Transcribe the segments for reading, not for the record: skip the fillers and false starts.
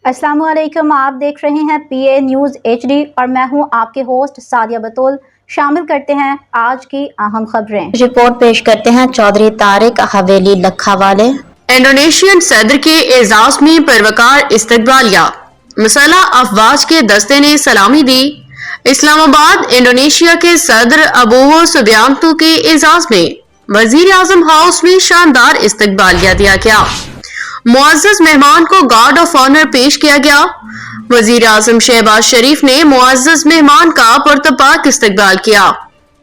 अस्सलाम वालेकुम, आप देख रहे हैं PA न्यूज़ HD और मैं हूं आपके होस्ट सादिया बतूल। शामिल करते हैं आज की अहम खबरें। रिपोर्ट पेश करते हैं चौधरी तारिक हवेली लखा वाले। इंडोनेशियन सदर के एजाज में परवकार इस्तकबालिया, मसला अफवाज के दस्ते ने सलामी दी। इस्लामाबाद इंडोनेशिया के सदर अबूहो सुबियांतो के एजाज में वजीर आजम हाउस में शानदार इस्तकबालिया दिया गया। मुअज़्ज़ज़ मेहमान को गार्ड ऑफ ऑनर पेश किया गया। वजीर आजम शहबाज शरीफ ने मुअज़्ज़ज़ मेहमान का पुरतपाक इस्तकबाल किया।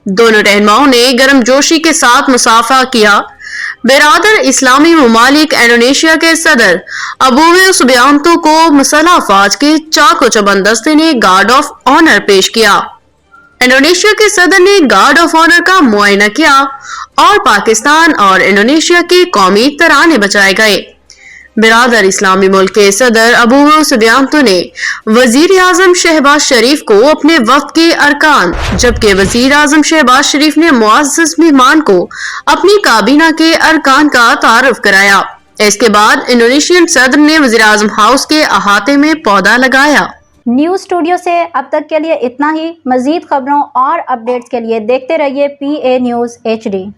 दोनों रहनुमाओं ने गर्मजोशी के साथ मुसाफा किया। बिरादर इस्लामी ममालिक इंडोनेशिया के सदर अबूहो सुबियांतो को मसला अफवाज के चाको चबंद दस्ते ने गार्ड ऑफ ऑनर पेश किया। इंडोनेशिया के सदर ने गार्ड ऑफ ऑनर का मुआयना किया और पाकिस्तान और इंडोनेशिया के कौमी तराने बचाए गए। बिरादर इस्लामी मुल्क के सदर अबूहो सुबियांतो ने वजीर आजम शहबाज शरीफ को अपने वक्त के अरकान, जबकि वजीर आजम शहबाज शरीफ ने मुअज़्ज़ज़ मेहमान को अपनी काबीना के अरकान का तारुफ कराया। इसके बाद इंडोनेशियन सदर ने वजीर आजम हाउस के अहाते में पौधा लगाया। न्यूज़ स्टूडियो से अब तक के लिए इतना ही। मजीद खबरों और अपडेट्स के लिए देखते रहिए PA न्यूज़ HD।